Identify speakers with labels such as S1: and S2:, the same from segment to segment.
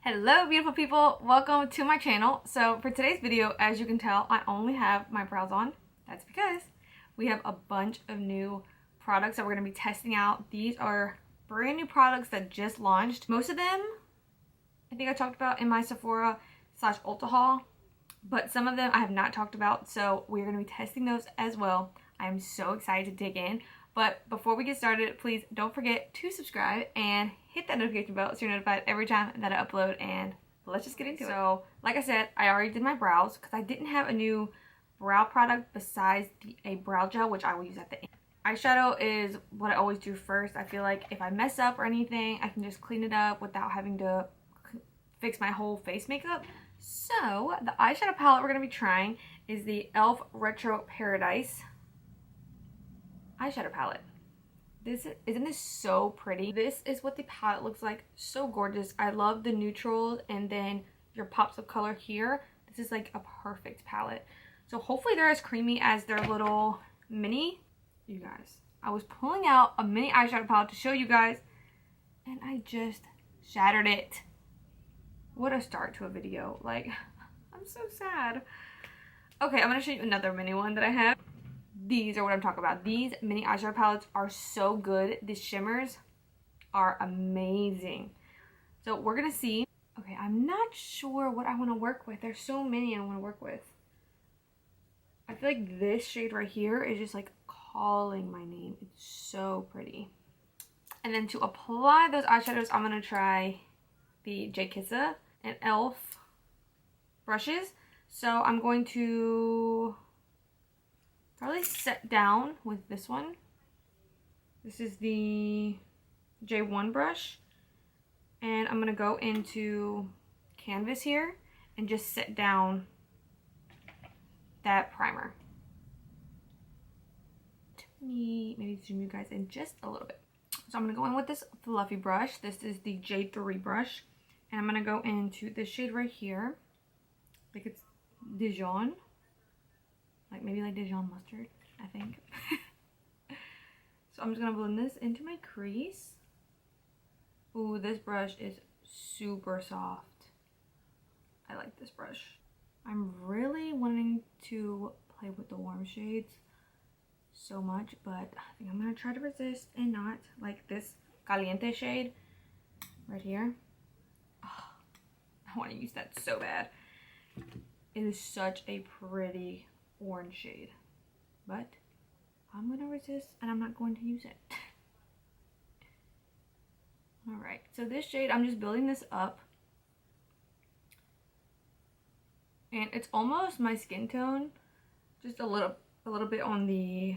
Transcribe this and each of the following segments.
S1: Hello beautiful people, welcome to my channel. So for today's video, as you can tell, I only have my brows on. That's because we have a bunch of new products that we're going to be testing out. These are brand new products that just launched. Most of them I think I talked about in my Sephora / Ulta haul, but some of them I have not talked about, so we're going to be testing those as well. I'm so excited to dig in. But before we get started, please don't forget to subscribe and hit that notification bell so you're notified every time that I upload, and let's just get into it. So, like I said, I already did my brows because I didn't have a new brow product besides a brow gel, which I will use at the end. Eyeshadow is what I always do first. I feel like if I mess up or anything, I can just clean it up without having to fix my whole face makeup. So, the eyeshadow palette we're going to be trying is the e.l.f. Retro Paradise eyeshadow palette. Isn't this so pretty? This is what the palette looks like. So gorgeous. I love the neutrals and then your pops of color here. This is like a perfect palette. So hopefully they're as creamy as their little mini. You guys, I was pulling out a mini eyeshadow palette to show you guys and I just shattered it. What a start to a video. Like, I'm so sad. Okay, I'm going to show you another mini one that I have. These are what I'm talking about. These mini eyeshadow palettes are so good. The shimmers are amazing. So we're going to see. Okay, I'm not sure what I want to work with. There's so many I want to work with. I feel like this shade right here is just like calling my name. It's so pretty. And then to apply those eyeshadows, I'm going to try the J Kissa and e.l.f. brushes. So I'm going to probably set down with this one. This is the J1 brush. And I'm going to go into canvas here and just set down that primer. Maybe zoom you guys in just a little bit. So I'm going to go in with this fluffy brush. This is the J3 brush. And I'm going to go into this shade right here. I think it's Dijon. Like maybe like Dijon mustard, I think. So I'm just going to blend this into my crease. Ooh, this brush is super soft. I like this brush. I'm really wanting to play with the warm shades so much, but I think I'm going to try to resist and not. Like this Caliente shade right here. Oh, I want to use that so bad. It is such a pretty orange shade, but I'm gonna resist and I'm not going to use it. All right, so this shade, I'm just building this up and it's almost my skin tone, just a little bit on the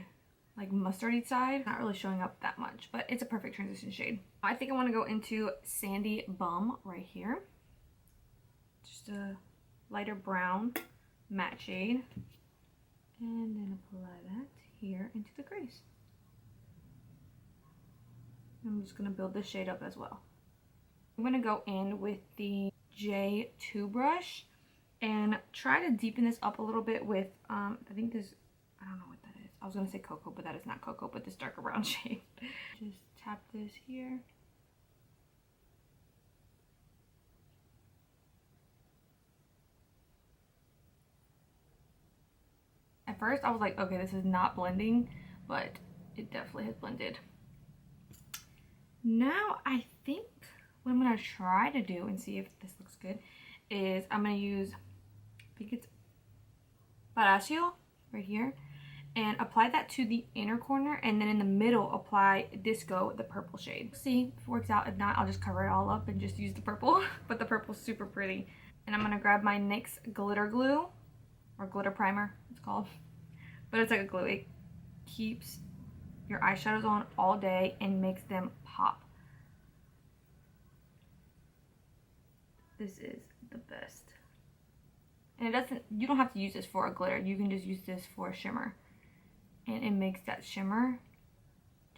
S1: like mustardy side, not really showing up that much, but it's a perfect transition shade. I think I want to go into Sandy Bum right here, just a lighter brown matte shade. And then apply that here into the crease. I'm just going to build this shade up as well. I'm going to go in with the J2 brush and try to deepen this up a little bit with, I think this, I don't know what that is. I was going to say cocoa, but that is not cocoa, but this darker brown shade. Just tap this here. At first I was like, okay, this is not blending, but it definitely has blended. Now I think what I'm going to try to do and see if this looks good is I'm going to use, I think it's Palacio right here, and apply that to the inner corner, and then in the middle apply Disco, the purple shade. See if it works out. If not, I'll just cover it all up and just use the purple. But the purple's super pretty. And I'm going to grab my NYX glitter glue, or glitter primer it's called, but it's like a glue. It keeps your eyeshadows on all day and makes them pop. This is the best. And it doesn't, you don't have to use this for a glitter, you can just use this for a shimmer, and it makes that shimmer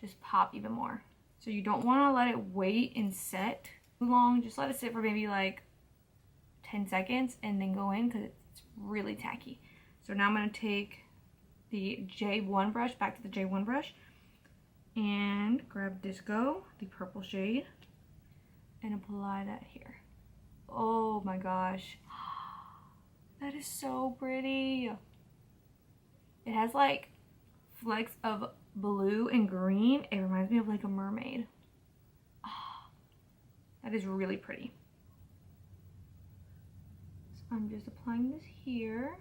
S1: just pop even more. So you don't want to let it wait and set too long. Just let it sit for maybe like 10 seconds and then go in, because it's really tacky. So now I'm going to take the J1 brush, back to the J1 brush, and grab Disco, the purple shade, and apply that here. Oh Oh my gosh. That is so pretty. It has like flecks of blue and green. It reminds me of like a mermaid. Oh, that is really pretty. So I'm just applying this here.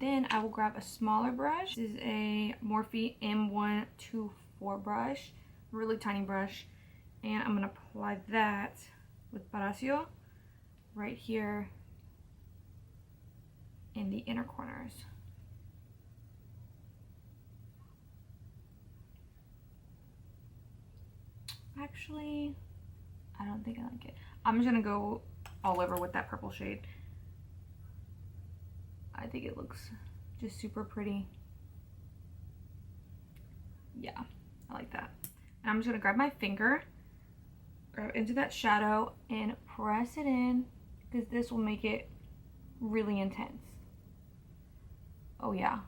S1: Then I will grab a smaller brush. This is a Morphe M124 brush, really tiny brush. And I'm gonna apply that with Palacio right here in the inner corners. Actually, I don't think I like it. I'm just gonna go all over with that purple shade. I think it looks just super pretty. Yeah, I like that. And I'm just gonna grab my finger, grab into that shadow and press it in, because this will make it really intense. Oh yeah.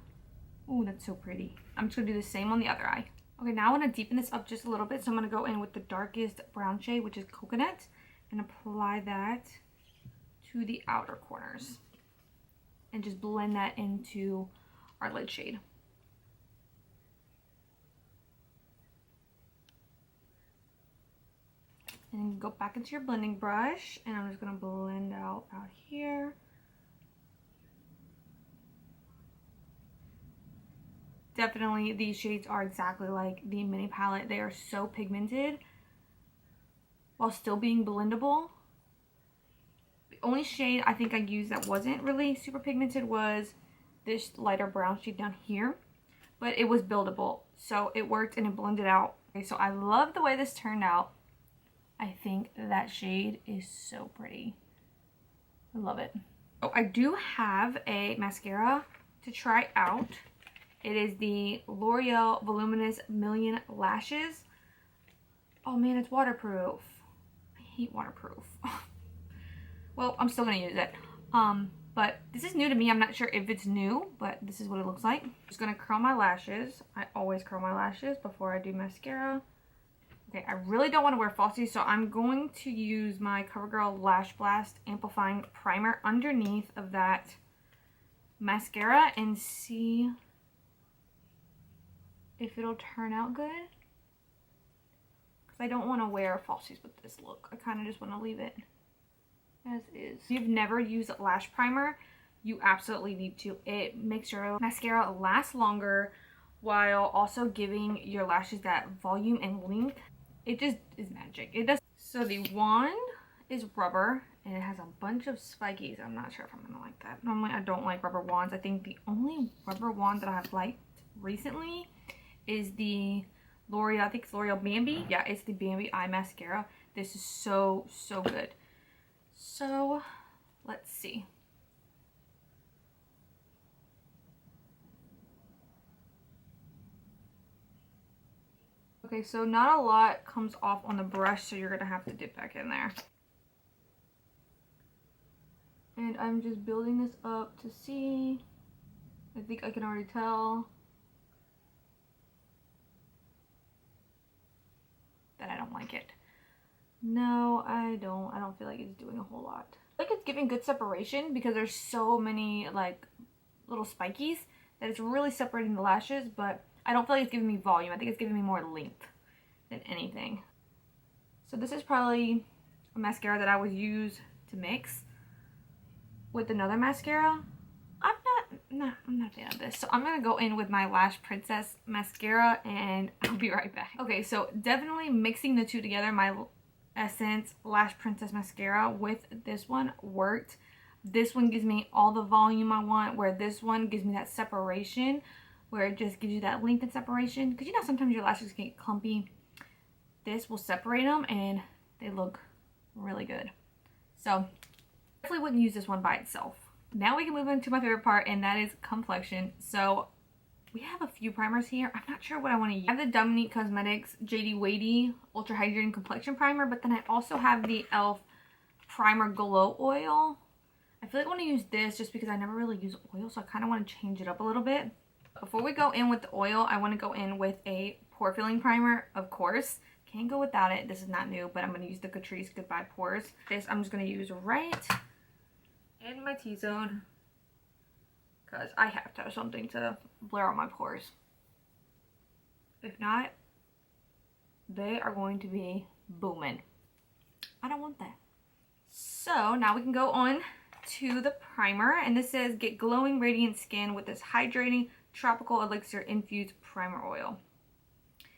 S1: Ooh, that's so pretty. I'm just gonna do the same on the other eye. Okay, now I want to deepen this up just a little bit, so I'm gonna go in with the darkest brown shade, which is Coconut, and apply that to the outer corners and just blend that into our lid shade. And go back into your blending brush, and I'm just gonna blend out here. Definitely these shades are exactly like the mini palette. They are so pigmented while still being blendable. The only shade I think I used that wasn't really super pigmented was this lighter brown shade down here, but it was buildable, so it worked and it blended out. Okay, so I love the way this turned out. I think that shade is so pretty. I love it. Oh, I do have a mascara to try out. It is the Loreal Voluminous Million Lashes. Oh man, it's waterproof. I hate waterproof. Well, I'm still gonna use it. But this is new to me. I'm not sure if it's new, but this is what it looks like. I'm just gonna curl my lashes. I always curl my lashes before I do mascara. Okay, I really don't want to wear falsies, so I'm going to use my CoverGirl Lash Blast Amplifying Primer underneath of that mascara and see if it'll turn out good. Because I don't want to wear falsies with this look. I kind of just want to leave it as is. If you've never used lash primer, you absolutely need to. It makes your mascara last longer while also giving your lashes that volume and length. It just is magic. It does. So the wand is rubber and it has a bunch of spikies. I'm not sure if I'm gonna like that. Normally I don't like rubber wands. I think the only rubber wand that I have liked recently is the L'Oreal, I think it's L'Oreal Bambi. Yeah, it's the Bambi eye mascara. This is so, so good. So, let's see. Okay, so not a lot comes off on the brush, so you're gonna have to dip back in there. And I'm just building this up to see. I think I can already tell that I don't like it. No, I don't feel like it's doing a whole lot. I feel like it's giving good separation because there's so many like little spikies that it's really separating the lashes, but I don't feel like it's giving me volume. I think it's giving me more length than anything. So this is probably a mascara that I would use to mix with another mascara. I'm not a fan of this. So I'm gonna go in with my Lash Princess mascara and I'll be right back. Okay, so definitely mixing the two together, my Essence Lash Princess mascara with this one worked. This one gives me all the volume I want, where this one gives me that separation, where it just gives you that length and separation. Because you know sometimes your lashes get clumpy. This will separate them and they look really good. So definitely wouldn't use this one by itself. Now we can move into my favorite part, and that is complexion. So we have a few primers here. I'm not sure what I want to use. I have the Dominique Cosmetics JD Weighty Ultra Hydrating Complexion Primer, but then I also have the e.l.f. Primer Glow Oil. I feel like I want to use this just because I never really use oil, so I kind of want to change it up a little bit. Before we go in with the oil, I want to go in with a pore filling primer, of course. can't go without it. This is not new, but I'm going to use the Catrice Goodbye Pores. This I'm just going to use right in my T-zone because I have to have something to blur out my pores. If not, they are going to be booming. I don't want that. So now we can go on to the primer, and this says get glowing radiant skin with this hydrating tropical elixir infused primer oil.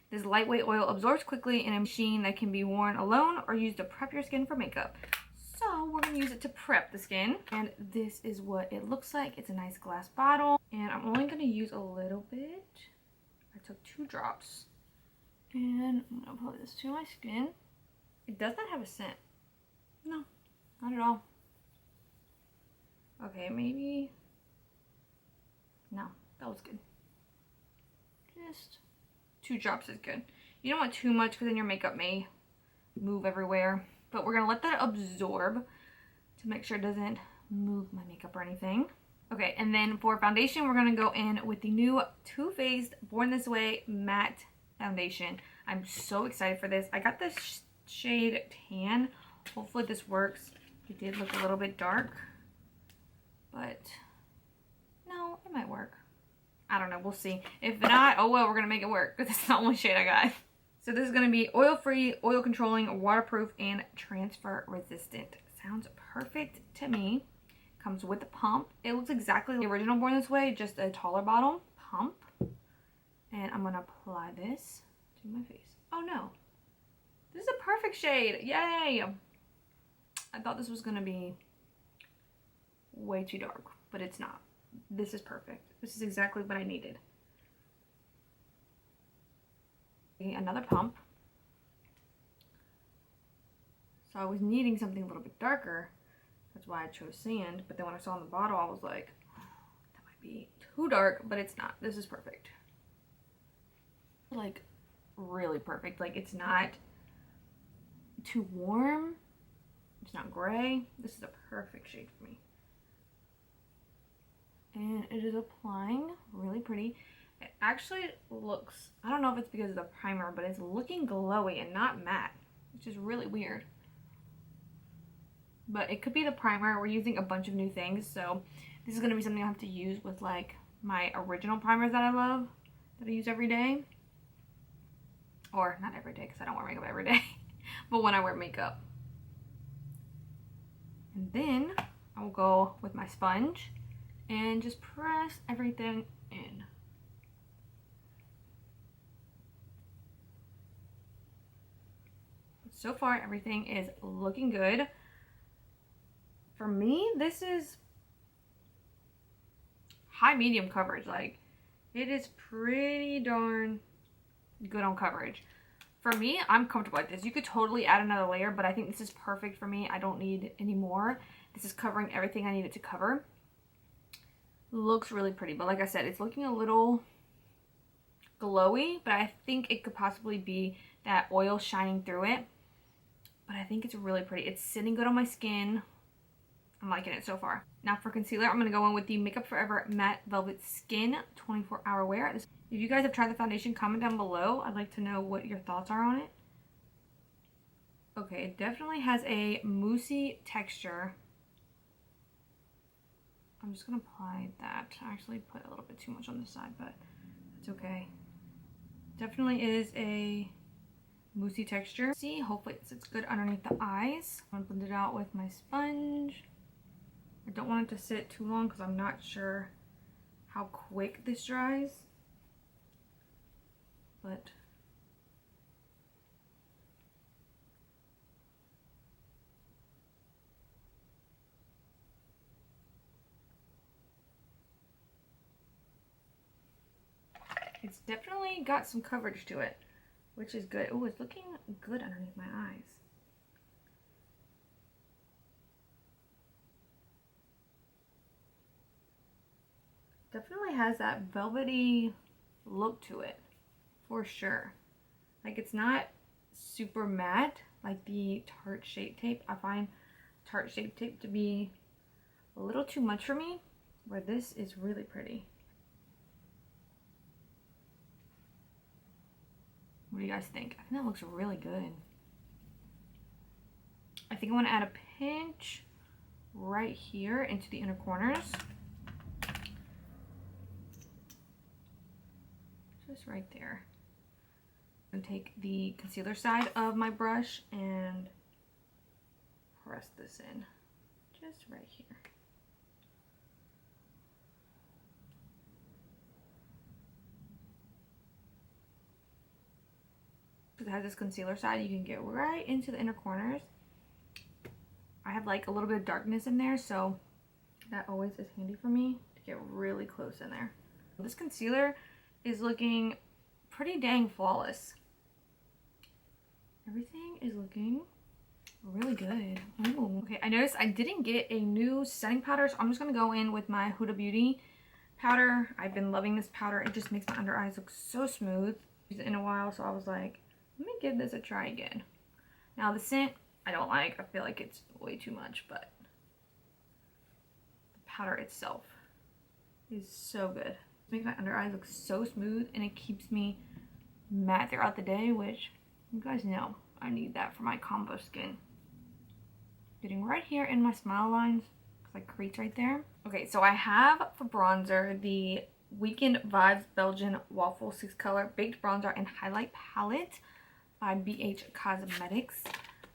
S1: This lightweight oil absorbs quickly in a machine that can be worn alone or used to prep your skin for makeup. So we're going to use it to prep the skin, and this is what it looks like. It's a nice glass bottle, and I'm only going to use a little bit. I took 2 drops, and I'm going to apply this to my skin. It does not have a scent. No, not at all. Okay, maybe. No, that was good. Just 2 drops is good. You don't want too much because then your makeup may move everywhere. But we're going to let that absorb to make sure it doesn't move my makeup or anything. Okay, and then for foundation, we're going to go in with the new Too Faced Born This Way Matte Foundation. I'm so excited for this. I got this shade Tan. Hopefully this works. It did look a little bit dark, but no, it might work. I don't know, we'll see. If not, oh well, we're gonna make it work because it's the only shade I got. So this is gonna be oil-free, oil controlling, waterproof, and transfer resistant. Sounds perfect to me. Comes with a pump. It looks exactly like the original Born This Way, just a taller bottle. Pump. And I'm gonna apply this to my face. Oh no. This is a perfect shade. Yay! I thought this was gonna be way too dark, but it's not. This is perfect. This is exactly what I needed. Another pump. So I was needing something a little bit darker. That's why I chose sand. But then when I saw in the bottle, I was like, that might be too dark, but it's not. This is perfect. Like, really perfect. Like, it's not too warm. It's not gray. This is a perfect shade for me. And it is applying really pretty. It actually looks, I don't know if it's because of the primer, but it's looking glowy and not matte, which is really weird. But it could be the primer. We're using a bunch of new things, so this is going to be something I have to use with like my original primers that I love, that I use every day. Or not every day because I don't wear makeup every day, but when I wear makeup. And then I will go with my sponge and just press everything in. So far, everything is looking good. For me, this is high medium coverage. Like, it is pretty darn good on coverage. For me, I'm comfortable like this. You could totally add another layer, but I think this is perfect for me. I don't need any more. This is covering everything I need it to cover. Looks really pretty, but like I said, it's looking a little glowy, but I think it could possibly be that oil shining through it. But I think it's really pretty. It's sitting good on my skin. I'm liking it so far. Now for concealer, I'm going to go in with the Makeup Forever Matte Velvet Skin 24-Hour Wear. If you guys have tried the foundation, comment down below. I'd like to know what your thoughts are on it. Okay, it definitely has a moussey texture. I'm just going to apply that. I actually put a little bit too much on this side, but it's okay. Definitely is a moussey texture. See, hopefully it sits good underneath the eyes. I'm going to blend it out with my sponge. I don't want it to sit too long because I'm not sure how quick this dries. But it's definitely got some coverage to it, which is good. Oh, it's looking good underneath my eyes. Definitely has that velvety look to it, for sure. Like, it's not super matte like the Tarte Shape Tape. I find Tarte Shape Tape to be a little too much for me, where this is really pretty. What do you guys think? I think that looks really good. I think I want to add a pinch right here into the inner corners. Just right there. And take the concealer side of my brush and press this in. Just right here. Because it has this concealer side, you can get right into the inner corners. I have like a little bit of darkness in there, so that always is handy for me to get really close in there. This concealer is looking pretty dang flawless. Everything is looking really good. Ooh. Okay, I noticed I didn't get a new setting powder, so I'm just going to go in with my Huda Beauty powder. I've been loving this powder. It just makes my under eyes look so smooth. Used it in a while, so I was like, let me give this a try again. Now the scent, I don't like. I feel like it's way too much, but the powder itself is so good. It makes my under eyes look so smooth, and it keeps me matte throughout the day, which you guys know I need that for my combo skin. Getting right here in my smile lines, like crease right there. Okay, so I have for bronzer the Weekend Vibes Belgian Waffle 6 Color Baked Bronzer and Highlight Palette by BH Cosmetics.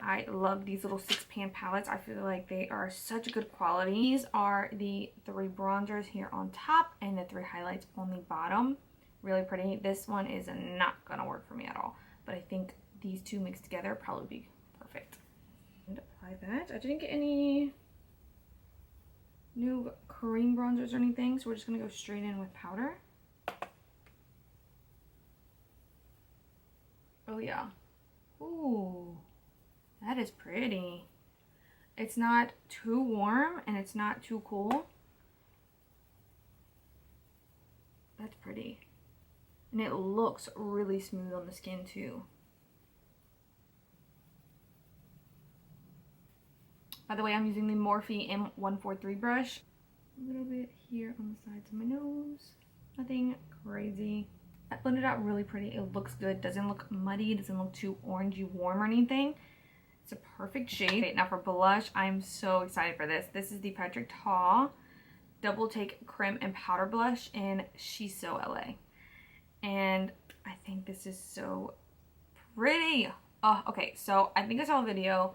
S1: I love these little 6-pan palettes. I feel like they are such good quality. These are the 3 bronzers here on top and the 3 highlights on the bottom. Really pretty. This one is not gonna work for me at all, but I think these two mixed together probably be perfect. And apply that. I didn't get any new cream bronzers or anything, so we're just gonna go straight in with powder. Oh yeah. Ooh, that is pretty. It's not too warm and it's not too cool. That's pretty. And it looks really smooth on the skin too. By the way, I'm using the Morphe M143 brush. A little bit here on the sides of my nose. Nothing crazy. I blended out really pretty. It looks good. Doesn't look muddy. Doesn't look too orangey warm or anything. It's a perfect shade. Okay, now for blush, I'm so excited for this. This is the Patrick Ta Double Take Creme and Powder Blush in She's So LA. And I think this is so pretty. Oh, okay, so I think I saw a video.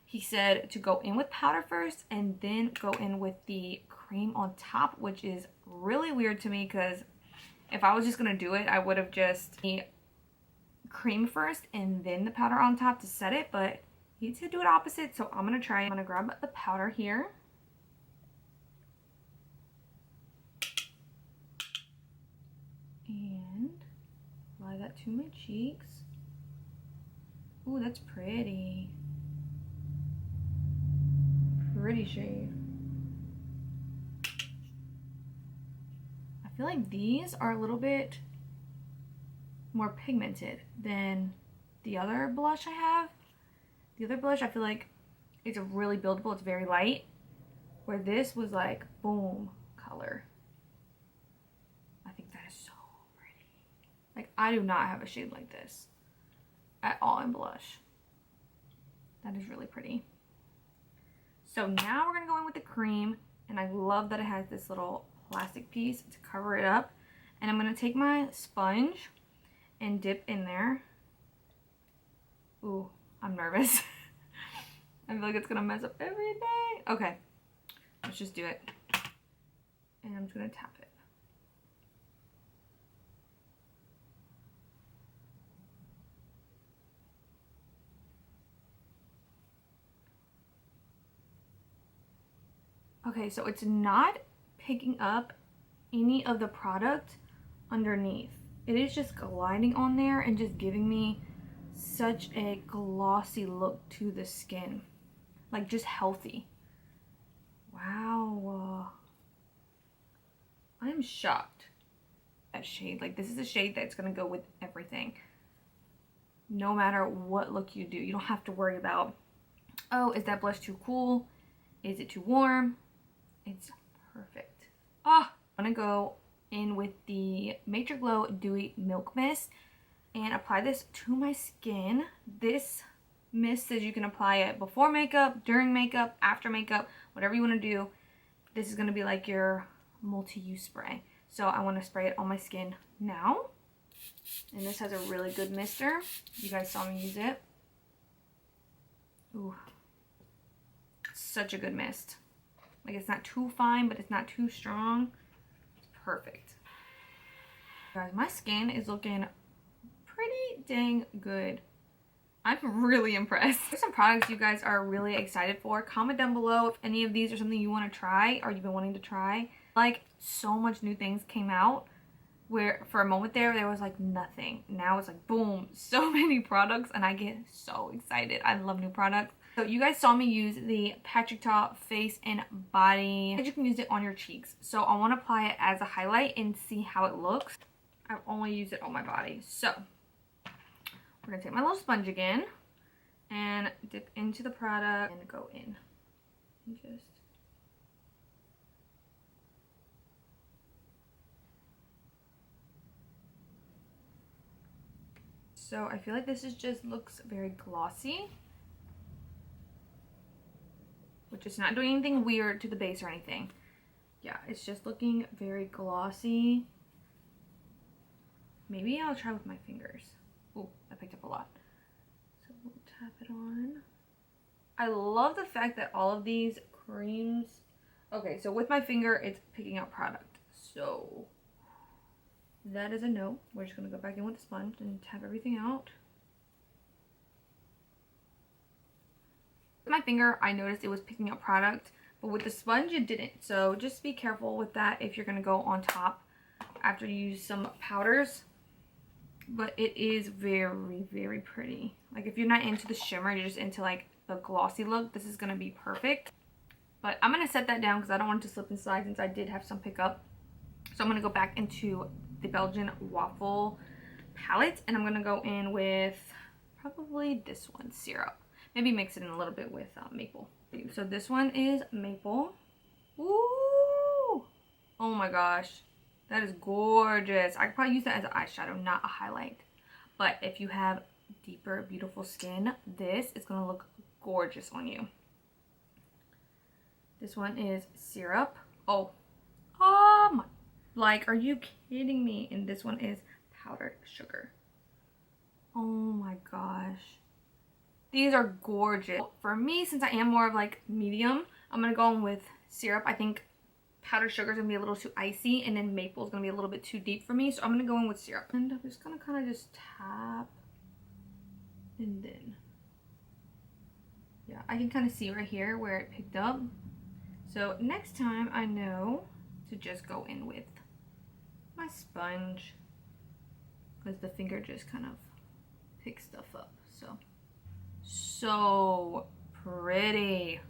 S1: He said to go in with powder first and then go in with the cream on top, which is really weird to me because if I was just going to do it, I would have just the cream first and then the powder on top to set it, but he said do it opposite, so I'm going to try it. I'm going to grab the powder here. And apply that to my cheeks. Ooh, that's pretty. Pretty shade. I feel like these are a little bit more pigmented than the other blush I have. The other blush I feel like it's a really buildable, it's very light, where this was like boom color. I think that is so pretty. Like I do not have a shade like this at all in blush. That is really pretty. So now we're going to go in with the cream, and I love that it has this little plastic piece to cover it up. And I'm going to take my sponge and dip in there. Ooh, I'm nervous. I feel like it's going to mess up everything. Okay, let's just do it. And I'm just going to tap it. Okay, so it's not picking up any of the product underneath. It is just gliding on there and just giving me such a glossy look to the skin. Like just healthy. Wow. I'm shocked. That shade, like this is a shade that's gonna go with everything. No matter what look you do. You don't have to worry about, oh, is that blush too cool? Is it too warm? It's perfect. Ah, I'm gonna go in with the Maître Glow Dewy Milk Mist. and apply this to my skin. This mist says you can apply it before makeup, during makeup, after makeup, whatever you want to do. This is going to be like your multi-use spray. So I want to spray it on my skin now. And this has a really good mister. You guys saw me use it. Ooh. Such a good mist. Like, it's not too fine, but it's not too strong. It's perfect. Guys, my skin is looking pretty dang good. I'm really impressed. There's some products you guys are really excited for. Comment down below if any of these are something you want to try or you've been wanting to try. Like, so much new things came out where for a moment there was like nothing. Now it's like boom, so many products, and I get so excited. I love new products. So you guys saw me use the Patrick Ta face and body. You can use it on your cheeks. So I want to apply it as a highlight and see how it looks. I've only used it on my body. So we're going to take my little sponge again and dip into the product and go in. And just... So I feel like this is just looks very glossy. Which is not doing anything weird to the base or anything. Yeah, it's just looking very glossy. Maybe I'll try with my fingers. Oh, I picked up a lot. So we'll tap it on. I love the fact that all of these creams... Okay, so with my finger, it's picking out product. So that is a no. We're just going to go back in with the sponge and tap everything out. With my finger, I noticed it was picking up product, but with the sponge, it didn't. So just be careful with that if you're going to go on top after you use some powders. But it is very, very pretty. Like, if you're not into the shimmer, you're just into like the glossy look, this is going to be perfect. But I'm going to set that down because I don't want it to slip inside since I did have some pickup. So I'm going to go back into the Belgian waffle palette, and I'm going to go in with probably this one, syrup. Maybe mix it in a little bit with maple. So this one is maple. Ooh! Oh my gosh. That is gorgeous. I could probably use that as an eyeshadow, not a highlight. But if you have deeper, beautiful skin, this is going to look gorgeous on you. This one is syrup. Oh my. Like, are you kidding me? And this one is powdered sugar. Oh my gosh. These are gorgeous. For me, since I am more of like medium, I'm going to go in with syrup. I think powdered sugar is going to be a little too icy, and then maple is going to be a little bit too deep for me. So I'm going to go in with syrup. And I'm just going to kind of just tap. And then, yeah, I can kind of see right here where it picked up. So next time I know to just go in with my sponge, because the finger just kind of picks stuff up. So pretty.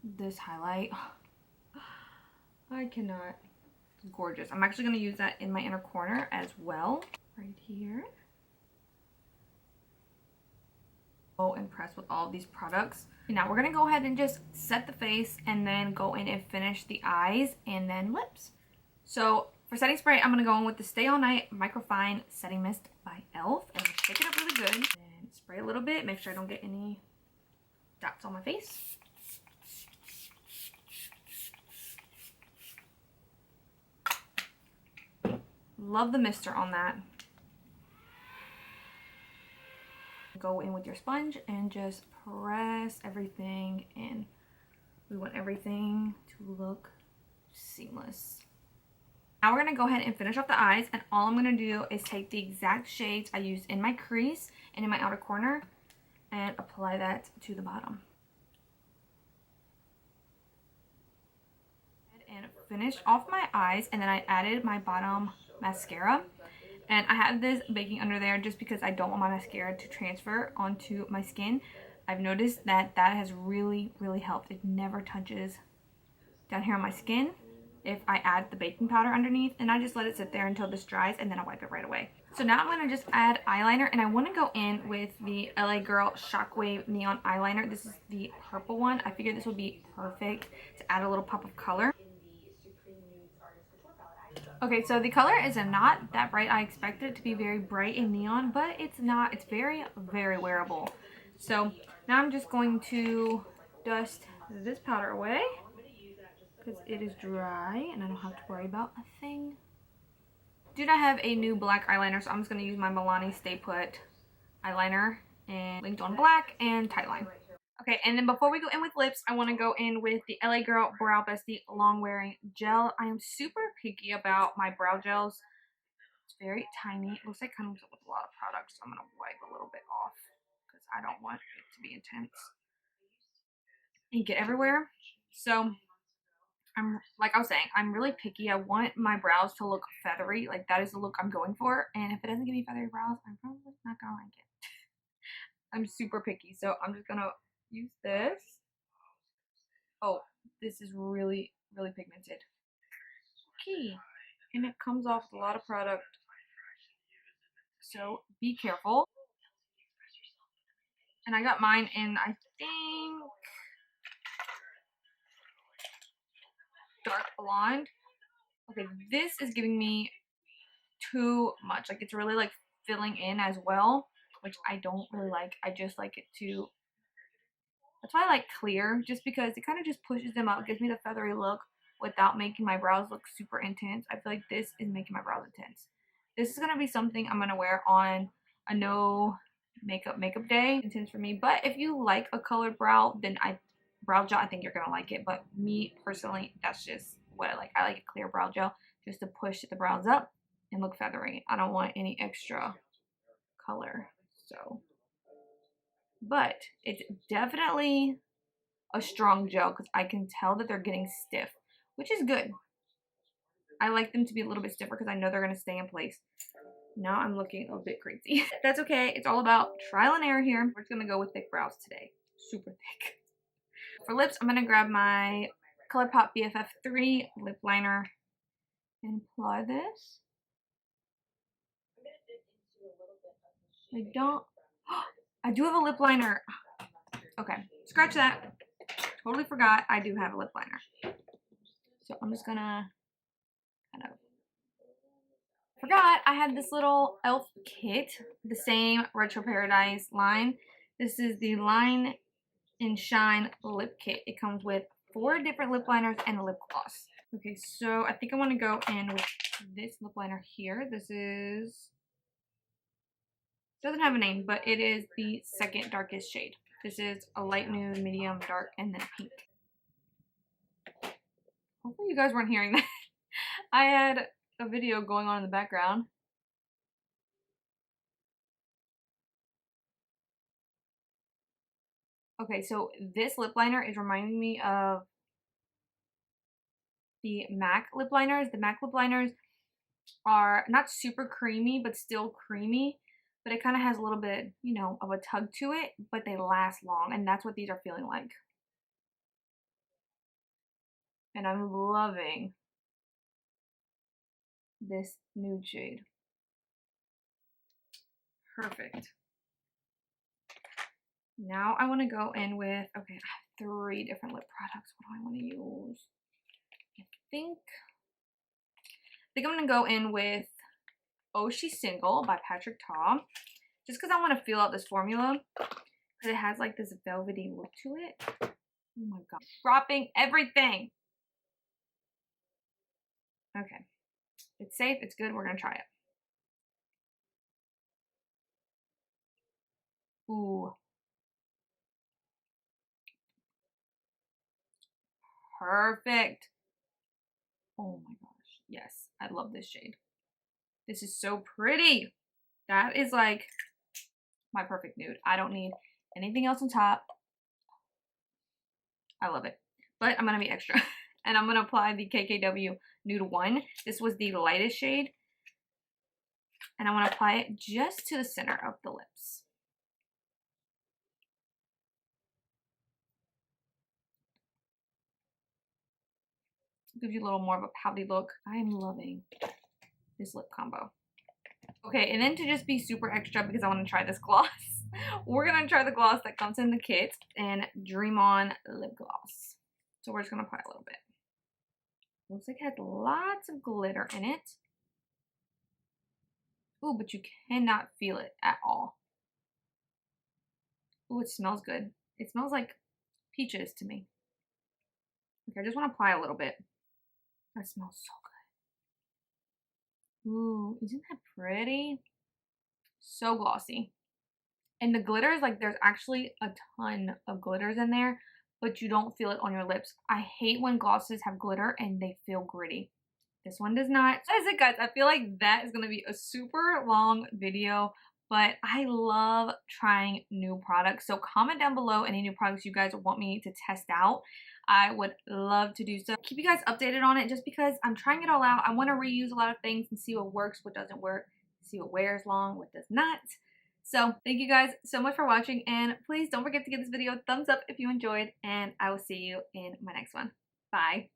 S1: This highlight, I cannot. It's gorgeous. I'm actually going to use that in my inner corner as well, right here. So impressed with all of these products. Now we're going to go ahead and just set the face and then go in and finish the eyes and then lips. So for setting spray, I'm going to go in with the Stay All Night Microfine Setting Mist by e.l.f. and shake it up really good. And spray a little bit, make sure I don't get any dots on my face. Love the mister on that. Go in with your sponge and just press everything in. We want everything to look seamless. Now we're going to go ahead and finish off the eyes, and all I'm going to do is take the exact shades I used in my crease and in my outer corner and apply that to the bottom. And finish off my eyes, and then I added my bottom mascara. And I have this baking under there just because I don't want my mascara to transfer onto my skin. I've noticed that that has really, really helped. It never touches down here on my skin if I add the baking powder underneath, and I just let it sit there until this dries, and then I wipe it right away. So now I'm going to just add eyeliner, and I want to go in with the LA Girl Shockwave Neon Eyeliner. This is the purple one. I figured this would be perfect to add a little pop of color. Okay, so the color is not that bright. I expected it to be very bright and neon, but it's not. It's very, very wearable. So now I'm just going to dust this powder away because it is dry and I don't have to worry about a thing. Do not have a new black eyeliner, so I'm just going to use my Milani Stay Put eyeliner and Linked On Black and Tightline. Okay, and then before we go in with lips, I want to go in with the LA Girl Brow Bestie Long Wearing Gel. I am super picky about my brow gels. It's very tiny. It looks like it comes with a lot of products, so I'm going to wipe a little bit off because I don't want it to be intense and get everywhere. So like I was saying, I'm really picky. I want my brows to look feathery. Like that is the look I'm going for. And if it doesn't give me feathery brows, I'm probably not going to like it. I'm super picky, so I'm just going to use this. Oh, this is really, really pigmented. Okay. And it comes off with a lot of product. So be careful. And I got mine in, I think, dark blonde. Okay, this is giving me too much. Like it's really like filling in as well, which I don't really like. I just like it to, that's why I like clear, just because it kind of just pushes them up, gives me the feathery look without making my brows look super intense. I feel like this is making my brows intense. This is gonna be something I'm gonna wear on a no makeup day. Intense for me. But if you like a colored brow, then brow gel, I think you're gonna like it. But me personally, that's just what I like. I like a clear brow gel just to push the brows up and look feathery. I don't want any extra color. So, but it's definitely a strong gel because I can tell that they're getting stiff, which is good. I like them to be a little bit stiffer because I know they're going to stay in place. Now I'm looking a bit crazy. That's okay. It's all about trial and error here. We're just going to go with thick brows today. Super thick. For lips, I'm going to grab my ColourPop BFF3 lip liner and apply this. I don't... I do have a lip liner. Okay, scratch that. Totally forgot I do have a lip liner. So I'm just gonna kind of... Forgot I had this little e.l.f. kit, the same Retro Paradise line. This is the Line and Shine lip kit. It comes with 4 different lip liners and a lip gloss. Okay, so I think I want to go in with this lip liner here. This is... doesn't have a name, but it is the second darkest shade. This is a light nude, medium, dark, and then pink. Hopefully you guys weren't hearing that. I had a video going on in the background. Okay, so this lip liner is reminding me of the MAC lip liners. The MAC lip liners are not super creamy, but still creamy. But it kind of has a little bit, you know, of a tug to it, but they last long. And that's what these are feeling like. And I'm loving this nude shade. Perfect. Now I want to go in with, okay, I have 3 different lip products. What do I want to use? I think I'm going to go in with Oh She's Single by Patrick Ta. Just because I want to feel out this formula. Because it has like this velvety look to it. Oh my god. Dropping everything. Okay. It's safe. It's good. We're going to try it. Ooh. Perfect. Oh my gosh. Yes. I love this shade. This is so pretty. That is like my perfect nude. I don't need anything else on top. I love it. But I'm going to be extra. And I'm going to apply the KKW Nude 1. This was the lightest shade. And I want to apply it just to the center of the lips. Gives you a little more of a pouty look. I'm loving this lip combo. Okay, and then to just be super extra because I want to try this gloss, we're going to try the gloss that comes in the kit and Dream On Lip Gloss. So we're just going to apply a little bit. Looks like it has lots of glitter in it. Ooh, but you cannot feel it at all. Ooh, it smells good. It smells like peaches to me. Okay, I just want to apply a little bit. That smells so good. Ooh, isn't that pretty? So glossy. And the glitters, like there's actually a ton of glitters in there, but you don't feel it on your lips. I hate when glosses have glitter and they feel gritty. This one does not. That is it, guys. I feel like that is going to be a super long video, but I love trying new products. So comment down below any new products you guys want me to test out. I would love to do so. Keep you guys updated on it just because I'm trying it all out. I want to reuse a lot of things and see what works, what doesn't work, see what wears long, what does not. So thank you guys so much for watching, and please don't forget to give this video a thumbs up if you enjoyed, and I will see you in my next one. Bye.